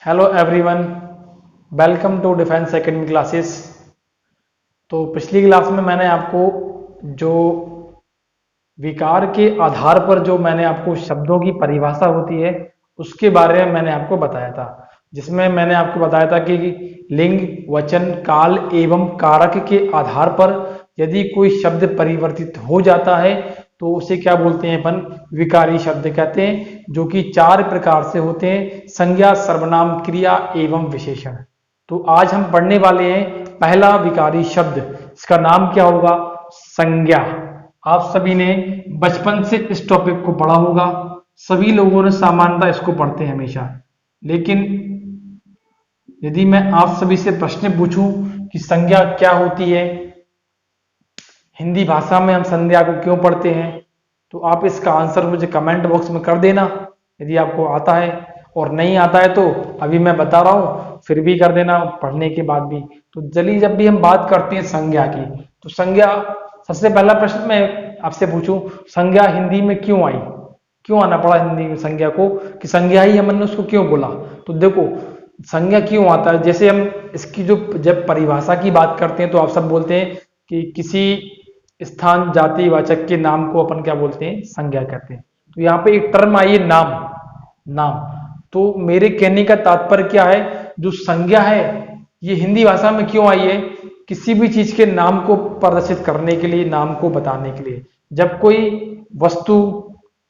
Hello everyone, welcome to defence academy classes. तो पिछली class में मैंने आपको जो विकार के आधार पर जो मैंने आपको शब्दों की परिभाषा होती है उसके बारे में मैंने आपको बताया था, जिसमें मैंने आपको बताया था कि लिंग, वचन, काल एवं कारक के आधार पर यदि कोई शब्द परिवर्तित हो जाता है तो उसे क्या बोलते हैं अपन? विकारी शब्द कहते हैं, जो कि चार प्रकार से होते हैं: संज्ञा, सर्वनाम, क्रिया एवं विशेषण। तो आज हम पढ़ने वाले हैं पहला विकारी शब्द। इसका नाम क्या होगा? संज्ञा। आप सभी ने बचपन से इस टॉपिक को पढ़ा होगा, सभी लोगों ने सामान्यतः इसको पढ़ते हैं हमेशा। लेकिन यदि मैं आप सभी से प्रश्न पूछूं कि संज्ञा क्या होती है, हिंदी भाषा में हम संज्ञा को क्यों पढ़ते हैं, तो आप इसका आंसर मुझे कमेंट बॉक्स में कर देना यदि आपको आता है, और नहीं आता है तो अभी मैं बता रहा हूं फिर भी कर देना पढ़ने के बाद भी। तो चलिए, जब भी हम बात करते हैं संज्ञा की, तो संज्ञा, सबसे पहला प्रश्न मैं आपसे पूछूं, संज्ञा हिंदी में क्यों आई? क्यों आना पड़ा हिंदी में संज्ञा को, कि संज्ञा ही हमने उसको क्यों बोला? तो देखो, संज्ञा क्यों आता है, जैसे हम इसकी जो जब परिभाषा की बात करते हैं तो आप सब बोलते हैं कि किसी स्थान, जाति, वाचक के नाम को अपन क्या बोलते हैं? संज्ञा कहते हैं। तो यहाँ पे एक टर्म आई है, नाम। नाम, तो मेरे कहने का तात्पर्य क्या है, जो संज्ञा है ये हिंदी भाषा में क्यों आई है? किसी भी चीज के नाम को प्रदर्शित करने के लिए, नाम को बताने के लिए। जब कोई वस्तु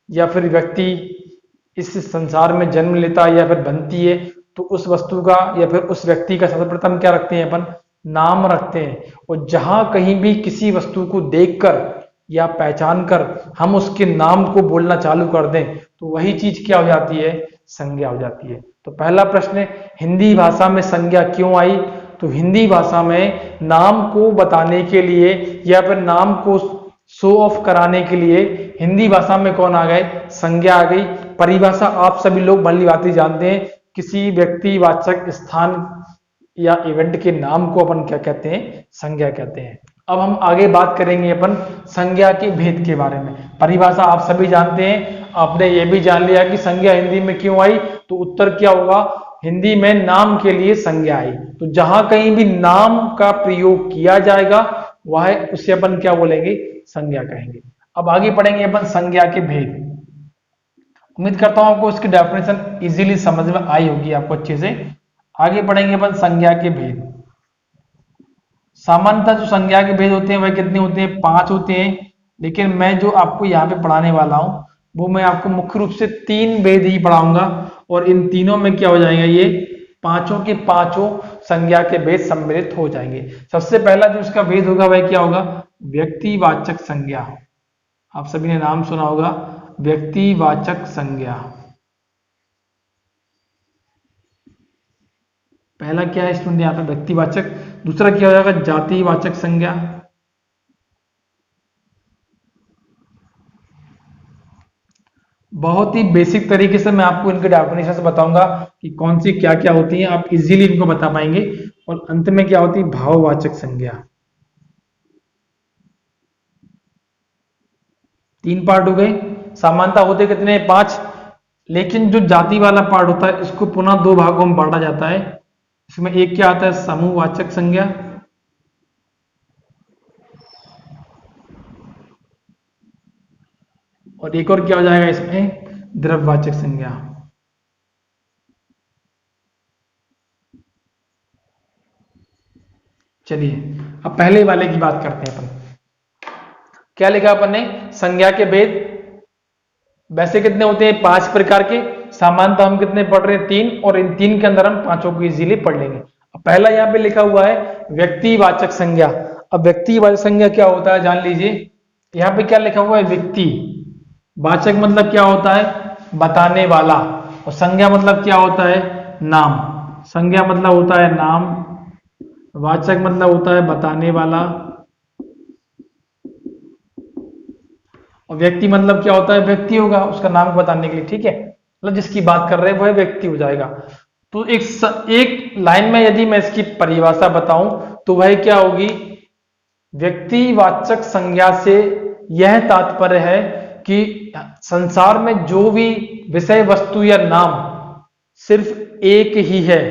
या फिर व्यक्ति इस संसार में जन्म लेता है या फिर बनती है, तो उस वस्तु का या फिर उस व्यक्ति का सर्वप्रथम क्या रखते हैं अपन? नाम रखते हैं। और जहां कहीं भी किसी वस्तु को देखकर या पहचान कर हम उसके नाम को बोलना चालू कर दें तो वही चीज क्या हो जाती है? संज्ञा हो जाती है। तो पहला प्रश्न, हिंदी भाषा में संज्ञा क्यों आई? तो हिंदी भाषा में नाम को बताने के लिए या फिर नाम को शो ऑफ कराने के लिए हिंदी भाषा में कौन आ गए? संज्ञा आ गई। परिभाषा आप सभी लोग भली भांति जानते हैं, किसी व्यक्ति, वाचक, स्थान या इवेंट के नाम को अपन क्या कहते हैं? संज्ञा कहते हैं। अब हम आगे बात करेंगे अपन संज्ञा के भेद के बारे में। परिभाषा आप सभी जानते हैं, आपने ये भी जान लिया कि संज्ञा हिंदी में क्यों आई, तो उत्तर क्या होगा? हिंदी में नाम के लिए संज्ञा आई। तो जहां कहीं भी नाम का प्रयोग किया जाएगा वह उसे अपन क्या बोलेंगे? संज्ञा कहेंगे। अब आगे पढ़ेंगे अपन संज्ञा के भेद। उम्मीद करता हूं आपको इसकी डेफिनेशन इजीली समझ में आई होगी आपको अच्छे से। आगे पढ़ेंगे अपन संज्ञा के भेद। सामान्यतः जो संज्ञा के भेद होते हैं वह कितने होते हैं? 5 होते हैं। लेकिन मैं जो आपको यहाँ पे पढ़ाने वाला हूं वो मैं आपको मुख्य रूप से 3 भेद ही पढ़ाऊंगा, और इन तीनों में क्या हो जाएगा? ये पांचों के पांचों संज्ञा के भेद सम्मिलित हो जाएंगे। सबसे पहला जो इसका भेद होगा वह क्या होगा? व्यक्तिवाचक संज्ञा। आप सभी ने नाम सुना होगा, व्यक्तिवाचक संज्ञा। पहला क्या है स्टूडेंट? यहाँ पे व्यक्तिवाचक। दूसरा क्या हो जाएगा? जातिवाचक संज्ञा। बहुत ही बेसिक तरीके से मैं आपको इनके डेफिनेशन से बताऊंगा कि कौन सी क्या क्या होती है, आप इजीली इनको बता पाएंगे। और अंत में क्या होती है? भाववाचक संज्ञा। 3 पार्ट हो गए। सामान्यता होते कितने? 5। लेकिन जो जाति वाला पार्ट होता है इसको पुनः 2 भागों में बांटा जाता है। इसमें एक क्या आता है? समूहवाचक संज्ञा, और एक और क्या हो जाएगा इसमें? द्रव्यवाचक संज्ञा। चलिए अब पहले वाले की बात करते हैं अपन। क्या लिखा अपन ने? संज्ञा के भेद वैसे कितने होते हैं? 5 प्रकार के। सामान्यतः हम कितने पढ़ रहे हैं? 3, और इन 3 के अंदर हम पांचों को इजीली पढ़ लेंगे। अब पहला यहाँ पे लिखा हुआ है व्यक्तिवाचक संज्ञा। अब व्यक्तिवाचक संज्ञा क्या होता है जान लीजिए। यहाँ पे क्या लिखा हुआ है? व्यक्ति। वाचक मतलब क्या होता है? बताने वाला। और संज्ञा मतलब क्या होता है? नाम। संज्ञा मतलब होता है नाम, वाचक मतलब होता है बताने वाला, और व्यक्ति मतलब क्या होता है? व्यक्ति होगा उसका नाम बताने के लिए। ठीक है, मतलब जिसकी बात कर रहे हैं वह व्यक्ति हो जाएगा। तो एक लाइन में यदि मैं इसकी परिभाषा बताऊं तो वह क्या होगी? व्यक्तिवाचक संज्ञा से यह तात्पर्य है कि संसार में जो भी विषय, वस्तु या नाम सिर्फ एक ही है,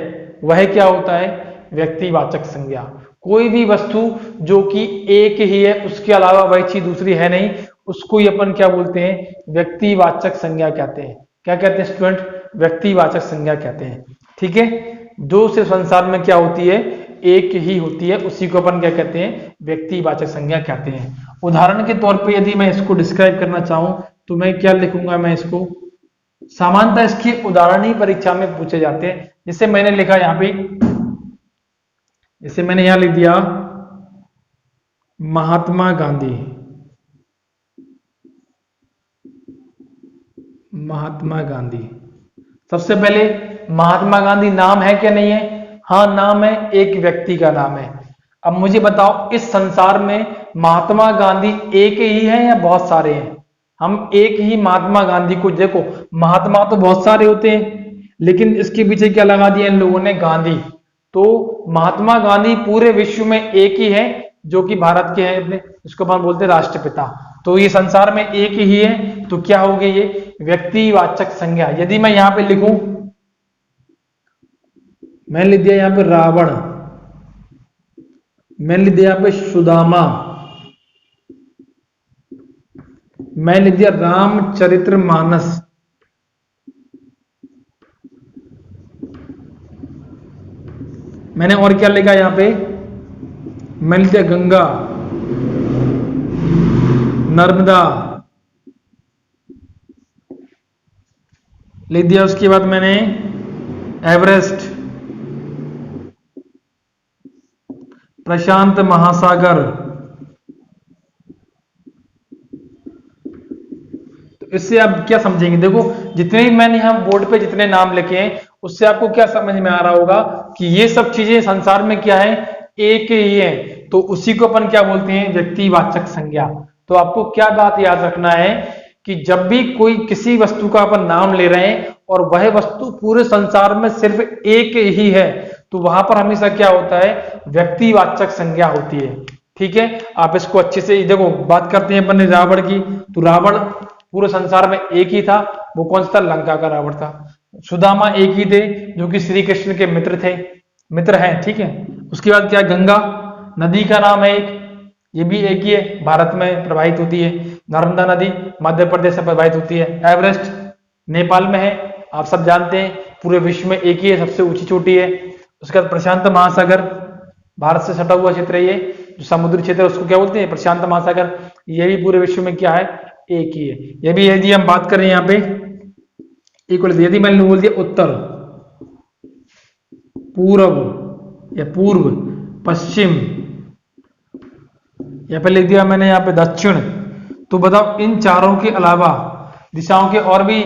वह क्या होता है? व्यक्तिवाचक संज्ञा। कोई भी वस्तु जो कि एक ही है, उसके अलावा वह चीज दूसरी है नहीं, उसको ही अपन क्या बोलते हैं? व्यक्तिवाचक संज्ञा कहते हैं। क्या कहते हैं स्टूडेंट? व्यक्तिवाचक संज्ञा कहते हैं। ठीक है, जो सिर्फ संसार में क्या होती है? एक ही होती है, उसी को अपन क्या कहते हैं? व्यक्तिवाचक संज्ञा कहते हैं। उदाहरण के तौर पे यदि मैं इसको डिस्क्राइब करना चाहूं तो मैं क्या लिखूंगा? मैं इसको सामान्यतः इसके उदाहरण ही परीक्षा में पूछे जाते हैं। जैसे मैंने लिखा यहां पे, जैसे मैंने यहां लिख दिया महात्मा गांधी। महात्मा गांधी, सबसे पहले महात्मा गांधी नाम है क्या नहीं है? हाँ नाम है, एक व्यक्ति का नाम है। अब मुझे बताओ, इस संसार में महात्मा गांधी एक ही है या बहुत सारे हैं? हम एक ही महात्मा गांधी को, देखो महात्मा तो बहुत सारे होते हैं, लेकिन इसके पीछे क्या लगा दिया इन लोगों ने? गांधी। तो महात्मा गांधी पूरे विश्व में एक ही है, जो कि भारत के हैं, अपने इसको अपन बोलते हैं राष्ट्रपिता। तो ये संसार में एक ही है, तो क्या हो गई ये? व्यक्तिवाचक संज्ञा। यदि मैं यहां पे लिखूं, मैं लिख दिया यहां पे रावण, मैं लिख दिया यहां पे सुदामा, मैं लिख दिया रामचरितमानस, मैंने और क्या लिखा यहां पे? मैं लिख दिया गंगा, नर्मदा लिख दिया। उसके बाद मैंने एवरेस्ट, प्रशांत महासागर। तो इससे आप क्या समझेंगे? देखो जितने भी मैंने यहां बोर्ड पे जितने नाम लिखे हैं, उससे आपको क्या समझ में आ रहा होगा कि ये सब चीजें संसार में क्या है? एक ही है। तो उसी को अपन क्या बोलते हैं? व्यक्तिवाचक संज्ञा। तो आपको क्या बात याद रखना है कि जब भी कोई किसी वस्तु का अपन नाम ले रहे हैं और वह वस्तु पूरे संसार में सिर्फ एक ही है, तो वहां पर हमेशा क्या होता है? व्यक्तिवाचक संज्ञा होती है। ठीक है, आप इसको अच्छे से देखो। बात करते हैं अपन रावण की, तो रावण पूरे संसार में एक ही था। वो कौन सा था? लंका का रावण था। सुदामा एक ही थे, जो कि श्री कृष्ण के मित्र थे, मित्र हैं। ठीक है, उसके बाद क्या? गंगा नदी का नाम है एक, ये भी एक ही है, भारत में प्रवाहित होती है। नर्मदा नदी मध्य प्रदेश से प्रवाहित होती है। एवरेस्ट नेपाल में है, आप सब जानते हैं, पूरे विश्व में एक ही है, सबसे ऊंची चोटी है। उसके बाद प्रशांत महासागर, भारत से सटा हुआ क्षेत्र है, ये जो समुद्री क्षेत्र है उसको क्या बोलते हैं? प्रशांत महासागर। ये भी पूरे विश्व में क्या है? एक ही है। ये भी यदि हम बात करें यहाँ पे इक्वल, यदि मैंने बोल दिया उत्तर, पूर्व या पूर्व, पश्चिम, या पे लिख दिया मैंने यहाँ पे दक्षिण, तो बताओ इन चारों के अलावा दिशाओं के और भी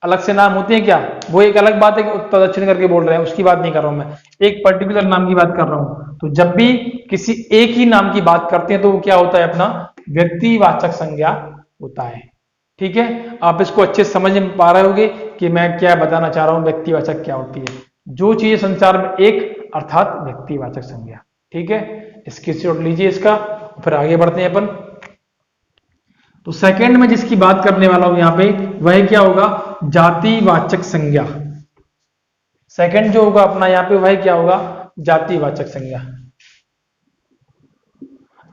अलग से नाम होते हैं क्या? वो एक अलग बात है कि उत्तर दक्षिण करके बोल रहे हैं, उसकी बात नहीं कर रहा हूं मैं, एक पर्टिकुलर नाम की बात कर रहा हूं। तो जब भी किसी एक ही नाम की बात करते हैं तो वो क्या होता है? अपना व्यक्तिवाचक संज्ञा होता है। ठीक है, आप इसको अच्छे से समझ पा रहे होगे कि मैं क्या बताना चाह रहा हूं, व्यक्तिवाचक क्या होती है। जो चीजें संसार में एक, अर्थात व्यक्तिवाचक संज्ञा। ठीक है, स्क्रीनशॉट लीजिए इसका, फिर आगे बढ़ते हैं अपन। तो सेकंड में जिसकी बात करने वाला हूं यहां पे, वह क्या होगा? जातिवाचक संज्ञा। सेकंड जो होगा अपना यहां पे, वह क्या होगा? जातिवाचक संज्ञा।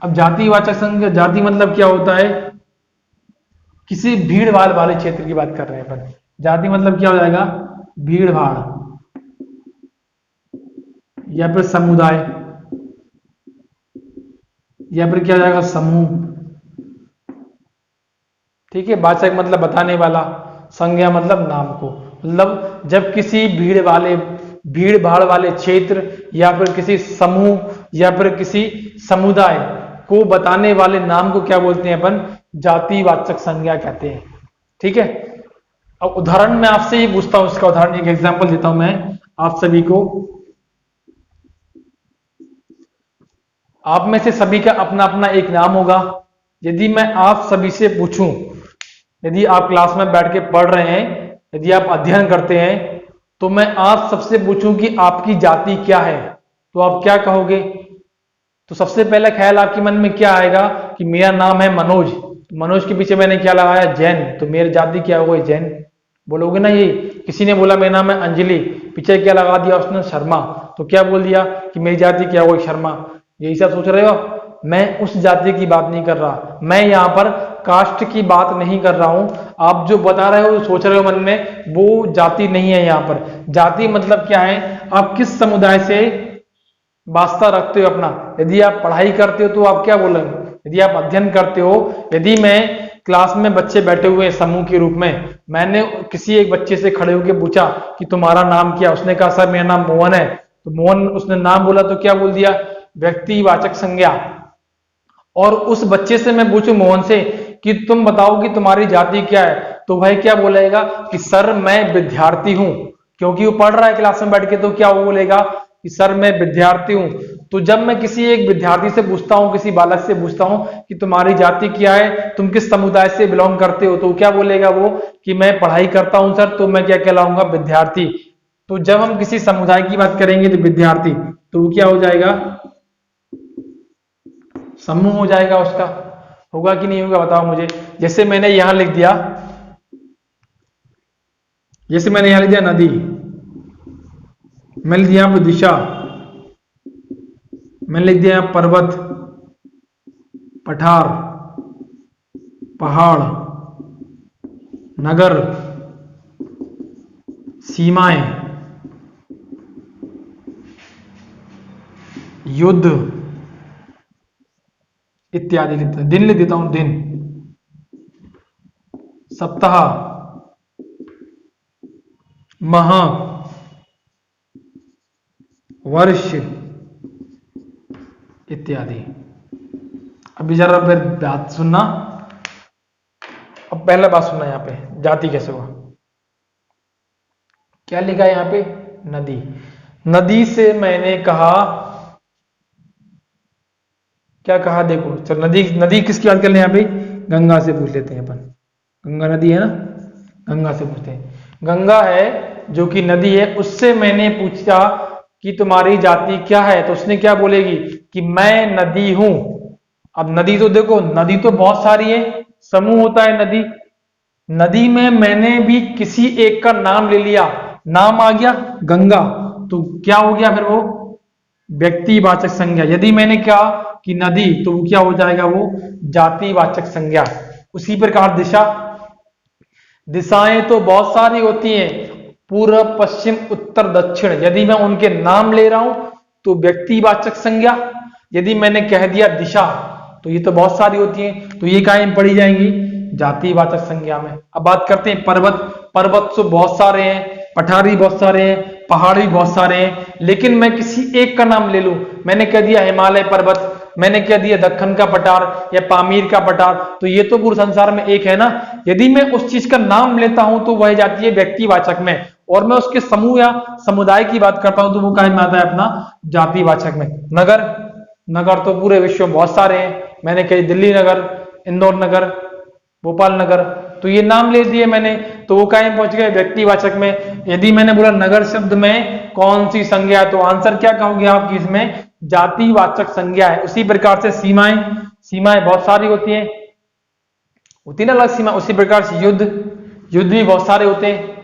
अब जातिवाचक संज्ञा, जाति मतलब क्या होता है? किसी भीड़ भाड़ वाले क्षेत्र की बात कर रहे हैं अपन। जाति मतलब क्या हो जाएगा? भीड़ भाड़ या फिर समुदाय, या फिर क्या हो जाएगा? समूह। ठीक है, वाचक मतलब बताने वाला, संज्ञा मतलब नाम को, मतलब जब किसी भीड़ भाड़ वाले क्षेत्र या फिर किसी समूह या फिर किसी समुदाय को बताने वाले नाम को क्या बोलते हैं अपन? जातिवाचक संज्ञा कहते हैं। ठीक है, अब उदाहरण मैं आपसे ये पूछता हूं, इसका उदाहरण एक एग्जांपल देता हूं मैं आप सभी को। आप में से सभी का अपना अपना एक नाम होगा। यदि मैं आप सभी से पूछूं, यदि आप क्लास में बैठ के पढ़ रहे हैं, यदि आप अध्ययन करते हैं, तो मैं आप सबसे पूछूं कि आपकी जाति क्या है, तो आप क्या कहोगे? तो सबसे पहला ख्याल आपके मन में क्या आएगा कि मेरा नाम है मनोज, तो मनोज के पीछे मैंने क्या लगाया? जैन, तो मेरी जाति क्या हो गई? जैन। बोलोगे ना ये। किसी ने बोला मेरा नाम है अंजलि, पीछे क्या लगा दिया उसने, शर्मा, तो क्या बोल दिया कि मेरी जाति क्या हुई, शर्मा। यही सब सोच रहे हो। मैं उस जाति की बात नहीं कर रहा, मैं यहाँ पर कास्ट की बात नहीं कर रहा हूं। आप जो बता रहे हो, सोच रहे हो मन में, वो जाति नहीं है। यहाँ पर जाति मतलब क्या है, आप किस समुदाय से वास्ता रखते हो अपना। यदि आप पढ़ाई करते हो तो आप क्या बोलोगे, यदि आप अध्ययन करते हो, यदि मैं क्लास में बच्चे बैठे हुए समूह के रूप में, मैंने किसी एक बच्चे से खड़े होकर पूछा कि तुम्हारा नाम क्या, उसने कहा सर मेरा नाम मोहन है, तो मोहन उसने नाम बोला तो क्या बोल दिया, व्यक्तिवाचक संज्ञा। और उस बच्चे से मैं पूछूं मोहन से कि तुम बताओ कि तुम्हारी जाति क्या है, तो वह क्या बोलेगा कि सर मैं विद्यार्थी हूं, क्योंकि वो पढ़ रहा है क्लास में बैठ के, तो क्या वो बोलेगा कि सर मैं विद्यार्थी हूं। तो जब मैं किसी एक विद्यार्थी से पूछता हूं, किसी बालक से पूछता हूं कि तुम्हारी जाति क्या है, तुम किस समुदाय से बिलोंग करते हो, तो क्या बोलेगा वो कि मैं पढ़ाई करता हूं सर, तो मैं क्या कहलाऊंगा, विद्यार्थी। तो जब हम किसी समुदाय की बात करेंगे तो विद्यार्थी, तो वो क्या हो जाएगा, समूह हो जाएगा उसका। होगा कि नहीं होगा बताओ मुझे। जैसे मैंने यहां लिख दिया, जैसे मैंने यहां लिख दिया नदी, मैंने लिख दिया यहां पर दिशा, मैंने लिख दिया यहां पर्वत, पठार, पहाड़, नगर, सीमाएं, युद्ध इत्यादि लिखता हूं। दिन लिख देता हूं, दिन, सप्ताह, माह, वर्ष इत्यादि। अभी जरा फिर बात सुनना, अब पहला बात सुनना, यहां पे जाति कैसे हुआ, क्या लिखा है यहां पे, नदी। नदी से मैंने कहा, क्या कहा, देखो चल नदी, नदी किसकी बात कर ले, यहां पे गंगा से पूछ लेते हैं अपन। गंगा नदी है ना, गंगा से पूछते हैं। गंगा है जो कि नदी है, उससे मैंने पूछा कि तुम्हारी जाति क्या है, तो उसने क्या बोलेगी कि मैं नदी हूं। अब नदी तो देखो, नदी तो बहुत सारी है, समूह होता है नदी। नदी में मैंने भी किसी एक का नाम ले लिया, नाम आ गया गंगा, तो क्या हो गया फिर वो व्यक्तिवाचक संज्ञा। यदि मैंने कहा कि नदी, तो वो क्या हो जाएगा, वो जातिवाचक संज्ञा। उसी प्रकार दिशा, दिशाएं तो बहुत सारी होती हैं, पूर्व पश्चिम उत्तर दक्षिण, यदि मैं उनके नाम ले रहा हूं तो व्यक्तिवाचक संज्ञा। यदि मैंने कह दिया दिशा, तो ये तो बहुत सारी होती हैं, तो ये काहे में पढ़ी जाएंगी, जातिवाचक संज्ञा में। अब बात करते हैं पर्वत। पर्वत तो बहुत सारे हैं, पठारी बहुत सारे हैं, पहाड़ी बहुत सारे हैं, लेकिन मैं किसी एक का नाम ले लूं, मैंने कह दिया हिमालय पर्वत, मैंने कह दिया दक्कन का पठार या पामीर का पठार, तो ये तो पूरे संसार में एक है ना। यदि मैं उस चीज का नाम लेता हूं तो वह जाती है व्यक्तिवाचक में, और मैं उसके समूह या समुदाय की बात करता हूं तो वो काहे में आता है, अपना जातिवाचक में। नगर, नगर तो पूरे विश्व में बहुत सारे हैं, मैंने कही दिल्ली नगर, इंदौर नगर, भोपाल नगर, तो ये नाम ले दिए मैंने, तो वो काहे पहुंच गए, व्यक्तिवाचक में। यदि मैंने बोला नगर शब्द में कौन सी संज्ञा है, तो आंसर क्या कहोगे आप कि इसमें जातिवाचक संज्ञा है। उसी प्रकार से सीमाएं, सीमाएं बहुत सारी होती हैं, होती ना अलग सीमा। उसी प्रकार से युद्ध, युद्ध भी बहुत सारे होते हैं,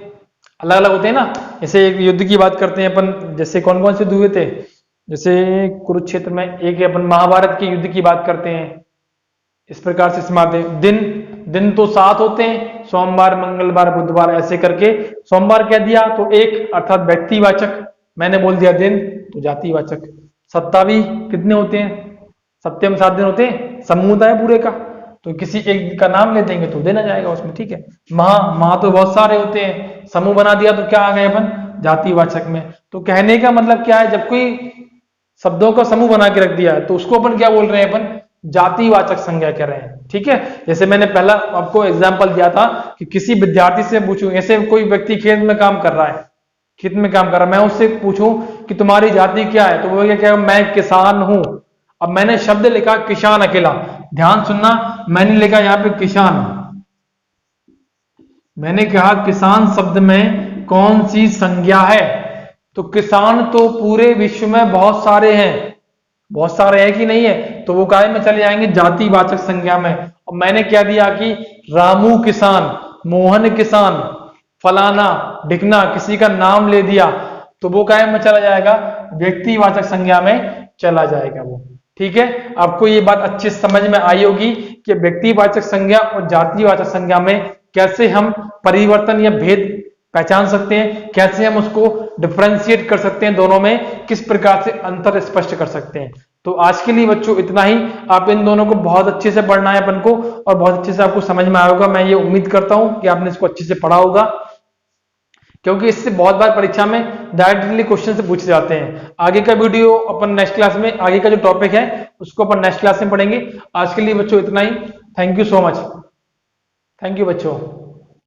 अलग अलग होते हैं ना। जैसे एक युद्ध की बात करते हैं अपन, जैसे कौन कौन से युद्ध हुए थे, जैसे कुरुक्षेत्र में, एक अपन महाभारत के युद्ध की बात करते हैं। इस प्रकार से सीमाते हैं। दिन, दिन तो 7 होते हैं, सोमवार मंगलवार बुधवार ऐसे करके। सोमवार कह दिया तो एक, अर्थात व्यक्तिवाचक, मैंने बोल दिया दिन तो जातिवाचक। सप्ताह भी कितने होते हैं, सप्ताह में 7 दिन होते हैं, समूह होता है पूरे का, तो किसी एक का नाम ले देंगे तो देना जाएगा उसमें, ठीक है। माह, माह तो बहुत सारे होते हैं, समूह बना दिया तो क्या आ गए अपन, जातिवाचक में। तो कहने का मतलब क्या है, जब कोई शब्दों का समूह बना के रख दिया है तो उसको अपन क्या बोल रहे हैं, अपन जातिवाचक संज्ञा कह रहे हैं, ठीक है। जैसे मैंने पहला आपको एग्जांपल दिया था कि किसी विद्यार्थी से पूछूं, ऐसे कोई व्यक्ति खेत में काम कर रहा है, खेत में काम कर रहा है, मैं उससे पूछूं कि तुम्हारी जाति क्या है, तो वो क्या कहेगा, मैं किसान हूं। अब मैंने शब्द लिखा किसान अकेला, ध्यान सुनना, मैंने लिखा यहां पे किसान, मैंने कहा किसान शब्द में कौन सी संज्ञा है, तो किसान तो पूरे विश्व में बहुत सारे हैं, बहुत सारे हैं कि नहीं है, तो वो काय में चले जाएंगे, जातिवाचक संज्ञा में। और मैंने क्या दिया कि रामू किसान, मोहन किसान, फलाना ढिकना, किसी का नाम ले दिया तो वो क्या में चला जाएगा, व्यक्तिवाचक संज्ञा में चला जाएगा वो। ठीक है, आपको ये बात अच्छी समझ में आई होगी कि व्यक्तिवाचक संज्ञा और जातिवाचक संज्ञा में कैसे हम परिवर्तन या भेद पहचान सकते हैं, कैसे हम उसको डिफरेंशिएट कर सकते हैं, दोनों में किस प्रकार से अंतर स्पष्ट कर सकते हैं। तो आज के लिए बच्चों इतना ही। आप इन दोनों को बहुत अच्छे से पढ़ना है अपन को, और बहुत अच्छे से आपको समझ में आया होगा। मैं ये उम्मीद करता हूं कि आपने इसको अच्छे से पढ़ा होगा, क्योंकि इससे बहुत बार परीक्षा में डायरेक्टली क्वेश्चन से पूछे जाते हैं। आगे का वीडियो अपन नेक्स्ट क्लास में, आगे का जो टॉपिक है उसको अपन नेक्स्ट क्लास में पढ़ेंगे। आज के लिए बच्चों इतना ही। Thank you so much. Thank you बच्चों।